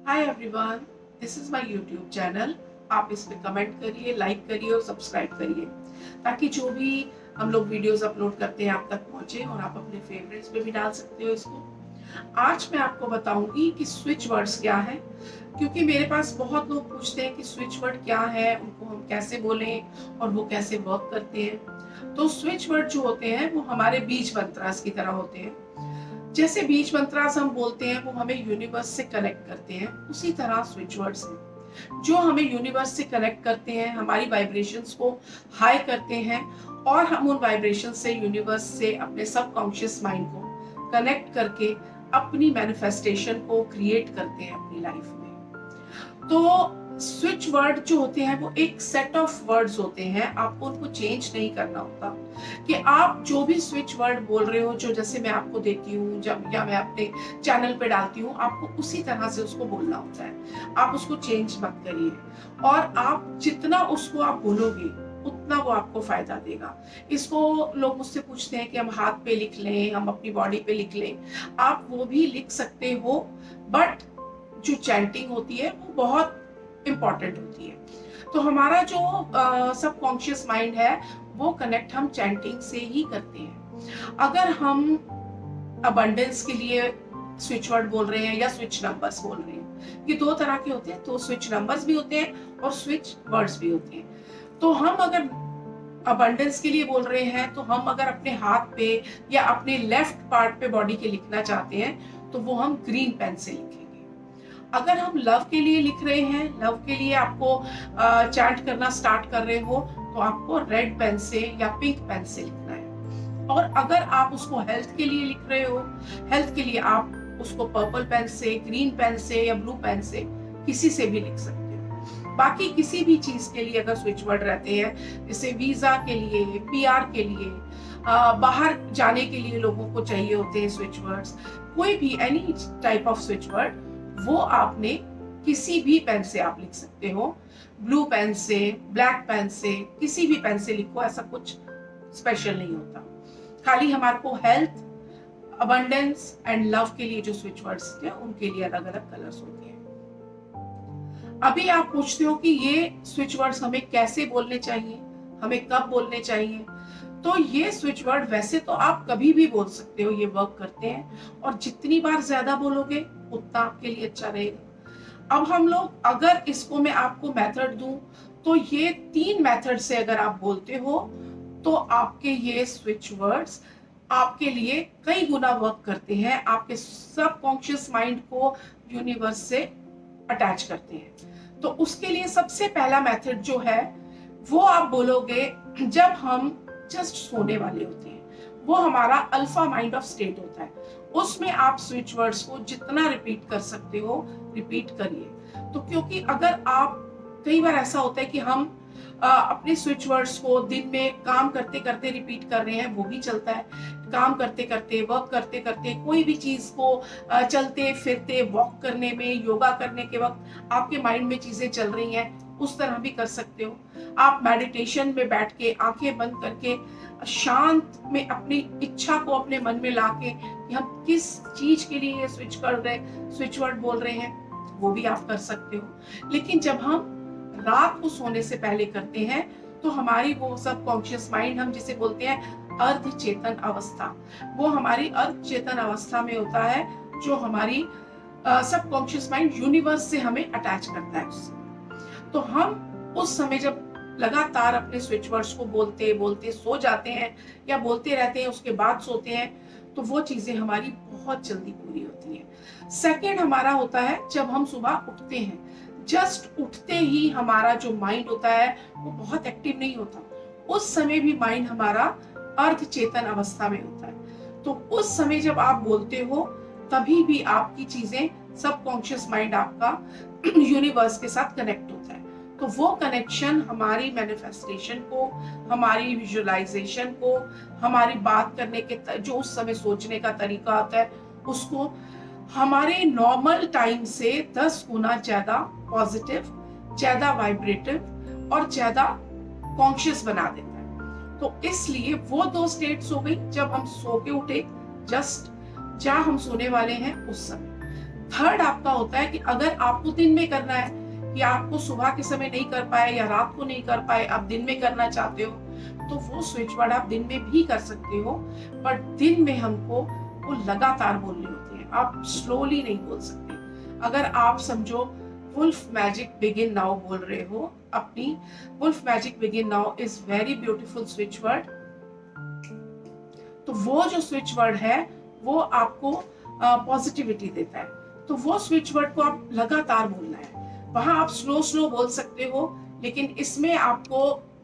Hi everyone, this is my YouTube channel. आप इस पे कमेंट करिए, लाइक करिए और सब्सक्राइब करिए ताकि जो भी हम लोग वीडियोस अपलोड करते हैं आप तक पहुंचे और आप अपने फेवरेट्स पे भी डाल सकते हो इसको। आज मैं आपको बताऊंगी कि स्विच वर्ड्स क्या है, क्योंकि मेरे पास बहुत लोग पूछते हैं कि स्विच वर्ड क्या है, उनको हम कैसे बोलें और वो कैसे वर्क करते हैं। तो स्विच वर्ड जो होते हैं वो हमारे बीज मंत्रास की तरह होते हैं। जैसे बीज मंत्रास हम बोलते हैं वो हमें यूनिवर्स से कनेक्ट करते हैं, उसी तरह स्विच वर्ड्स हैं जो हमें यूनिवर्स से कनेक्ट करते हैं, हमारी वाइब्रेशंस को हाई करते हैं और हम उन वाइब्रेशन से यूनिवर्स से अपने सबकॉन्शियस माइंड को कनेक्ट करके अपनी मैनिफेस्टेशन को क्रिएट करते हैं अपनी लाइफ में। तो स्विच वर्ड जो होते हैं वो एक सेट ऑफ वर्ड्स होते हैं, आपको उनको चेंज नहीं करना होता। कि आप जो भी स्विच वर्ड बोल रहे हो, जो जैसे मैं आपको देती हूँ जब या मैं अपने चैनल पे डालती हूँ, आपको उसी तरह से उसको बोलना होता है। आप उसको चेंज मत करिए और आप जितना उसको आप बोलोगे उतना वो आपको फायदा देगा। इसको लोग मुझसे पूछते हैं कि हम हाथ पे लिख लें, हम अपनी बॉडी पे लिख लें। आप वो भी लिख सकते हो, बट जो चैंटिंग होती है वो बहुत इंपॉर्टेंट होती है। तो हमारा जो सबकॉन्शियस माइंड है वो कनेक्ट हम चैंटिंग से ही करते हैं। अगर हम अबंडेंस के लिए स्विच वर्ड बोल रहे हैं या स्विच नंबर्स बोल रहे हैं, ये दो तरह के होते हैं। तो स्विच नंबर्स भी होते हैं और स्विच वर्ड्स भी होते हैं। तो हम अगर अबंडेंस के लिए बोल रहे हैं, तो हम अगर अपने हाथ पे या अपने लेफ्ट पार्ट पे बॉडी के लिखना चाहते हैं तो वो हम ग्रीन पेन से लिखेंगे। अगर हम लव के लिए लिख रहे हैं, लव के लिए आपको चैंट करना स्टार्ट कर रहे हो, तो आपको रेड पेन से या पिंक पेन से लिखना है। और अगर आप उसको हेल्थ के लिए लिख रहे हो, हेल्थ के लिए आप उसको पर्पल पेन से, ग्रीन पेन से या ब्लू पेन से, किसी से भी लिख सकते हो। बाकी किसी भी चीज के लिए अगर स्विच वर्ड रहते हैं, जैसे वीजा के लिए, पीआर के लिए, बाहर जाने के लिए लोगों को चाहिए होते हैं स्विच वर्ड्स, कोई भी any type off switch word, वो आपने किसी भी पेन से आप लिख सकते हो। ब्लू पेन से, ब्लैक पेन से, किसी भी पेन से लिखो, ऐसा कुछ स्पेशल नहीं होता। खाली हमारे को हेल्थ, अबंडेंस एंड लव के लिए जो स्विच वर्ड्स थे उनके लिए अलग अलग कलर्स होते हैं। अभी आप पूछते हो कि ये स्विच वर्ड्स हमें कैसे बोलने चाहिए, हमें कब बोलने चाहिए। तो ये स्विच वर्ड वैसे तो आप कभी भी बोल सकते हो, ये वर्क करते हैं और जितनी बार ज्यादा बोलोगे उतना आपके लिए अच्छा रहेगा। अब हम लोग, अगर इसको मैं आपको मेथड दूं, तो ये 3 मेथड से अगर आप बोलते हो तो आपके ये स्विच वर्ड्स आपके लिए कई गुना वर्क करते हैं, आपके सबकॉन्शियस माइंड को यूनिवर्स से अटैच करते हैं। तो उसके लिए सबसे पहला मेथड जो है वो आप बोलोगे जब हम जस्ट सोने वाले होते हैं। वो हमारा अल्फा माइंड ऑफ स्टेट होता है, उसमें आप स्विच वर्ड्स को जितना रिपीट कर सकते हो रिपीट करिए। तो क्योंकि अगर आप, कई बार ऐसा होता है कि हम अपने स्विच वर्ड्स को दिन में काम करते करते रिपीट कर रहे हैं, वो भी चलता है। काम करते करते, वर्क करते करते, कोई भी चीज को चलते फिरते, वॉक करने में, योगा करने के वक्त आपके माइंड में चीजें चल रही हैं, उस तरह भी कर सकते हो। आप मेडिटेशन में बैठ के आंखें बंद करके शांत में अपनी इच्छा को अपने मन में लाके कि हम किस चीज के लिए ये स्विच कर रहे, स्विच वर्ड बोल रहे हैं, वो भी आप कर सकते हो। लेकिन जब हम रात को सोने से पहले करते हैं तो हमारी वो सबकॉन्शियस माइंड, हम जिसे बोलते हैं अर्ध चेतन अवस्था, वो हमारी अर्ध चेतन अवस्था में होता है, जो हमारी सबकॉन्शियस माइंड यूनिवर्स से हमें अटैच करता है उससे। तो हम उस समय जब लगातार अपने स्विच वर्ड्स को बोलते बोलते सो जाते हैं या बोलते रहते हैं उसके बाद सोते हैं, तो वो चीजें हमारी बहुत जल्दी पूरी होती हैं। सेकंड हमारा होता है जब हम सुबह उठते हैं, जस्ट उठते ही हमारा जो माइंड होता है वो बहुत एक्टिव नहीं होता, उस समय भी माइंड हमारा अर्ध चेतन अवस्था में होता है। तो उस समय जब आप बोलते हो तभी भी आपकी चीजें, सबकॉन्शियस माइंड आपका यूनिवर्स के साथ कनेक्ट होता है। तो वो कनेक्शन हमारी मैनिफेस्टेशन को, हमारी विजुअलाइजेशन को, हमारी बात करने के जो उस समय सोचने का तरीका होता है, उसको हमारे नॉर्मल टाइम से 10 गुना ज्यादा पॉजिटिव, ज्यादा वाइब्रेटिव और ज्यादा कॉन्शियस बना देता है। तो इसलिए वो 2 स्टेट्स हो गई, जब हम सो के उठे, जस्ट जहाँ हम सोने वाले हैं उस समय। थर्ड आपका होता है कि अगर आपको दिन में करना है, कि आपको सुबह के समय नहीं कर पाए या रात को नहीं कर पाए, आप दिन में करना चाहते हो, तो वो स्विच वर्ड आप दिन में भी कर सकते हो, बट दिन में हमको वो लगातार बोलनी होती है, आप स्लोली नहीं बोल सकते। अगर आप समझो वुल्फ मैजिक बिगिन नाउ बोल रहे हो, अपनी wolf magic begin now is very beautiful switch word, तो वो जो स्विच वर्ड है वो आपको पॉजिटिविटी देता है, तो वो स्विच वर्ड को आप लगातार बोलना है। वहां आप स्लो स्लो बोल सकते हो, लेकिन इसमें आपको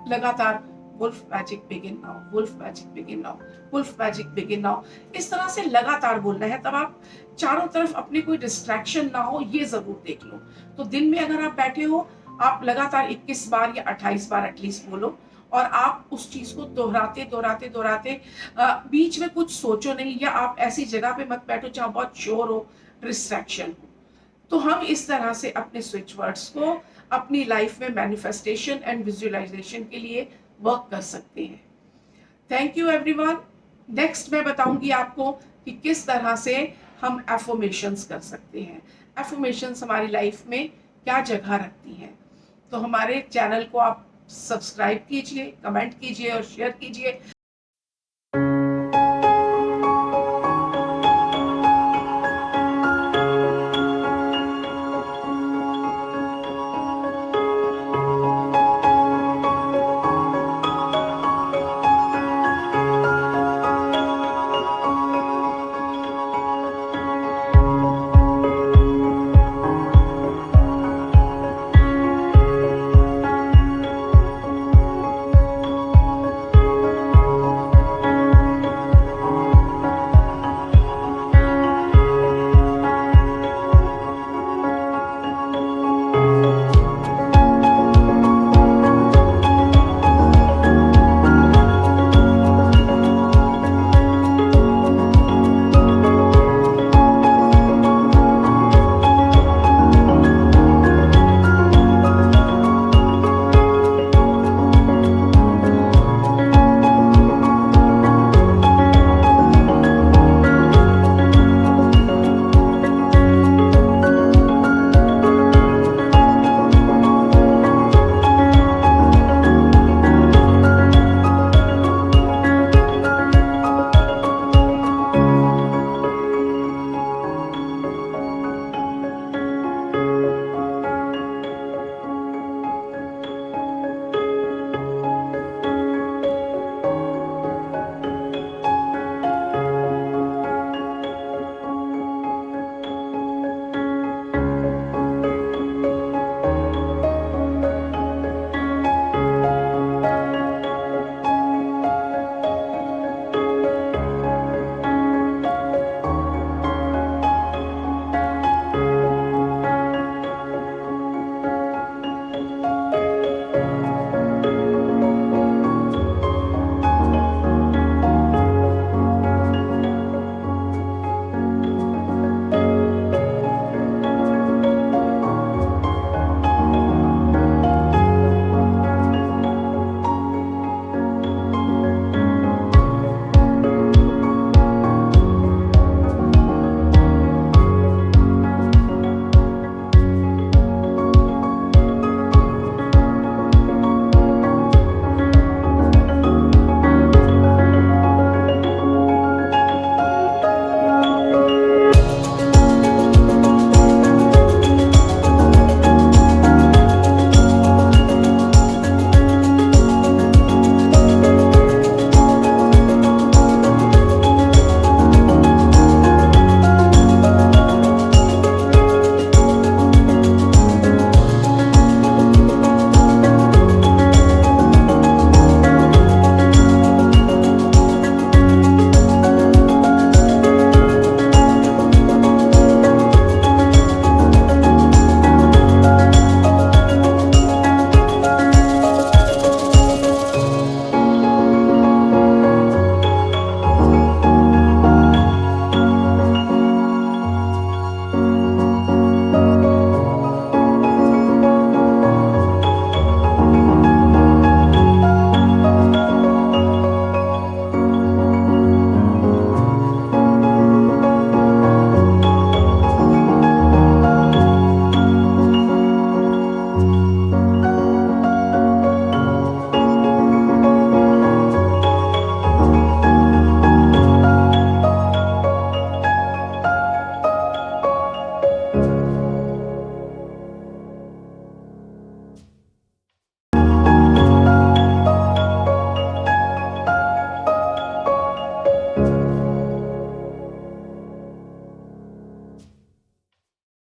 लगातार wolf magic begin now, wolf magic begin now, wolf magic begin now, इस तरह से लगातार बोलना है। तब आप चारों तरफ अपने कोई डिस्ट्रैक्शन ना हो, ये जरूर देख लो। तो दिन में अगर आप बैठे हो, आप लगातार 21 बार या 28 बार एटलीस्ट बोलो, और आप उस चीज को दोहराते दोहराते दोहराते, बीच में कुछ सोचो नहीं, या आप ऐसी जगह पे मत बैठो जहां बहुत शोर हो, डिस्ट्रैक्शन हो। तो हम इस तरह से अपने स्विच वर्ड्स को अपनी लाइफ में मैनिफेस्टेशन एंड विजुअलाइजेशन के लिए वर्क कर सकते हैं। Thank you everyone. नेक्स्ट मैं बताऊंगी आपको कि किस तरह से हम एफर्मेशंस कर सकते हैं। एफर्मेशंस हमारी लाइफ में क्या जगह रखती हैं। तो हमारे चैनल को आप सब्सक्राइब कीजिए, कमेंट कीजिए और शेयर कीजिए,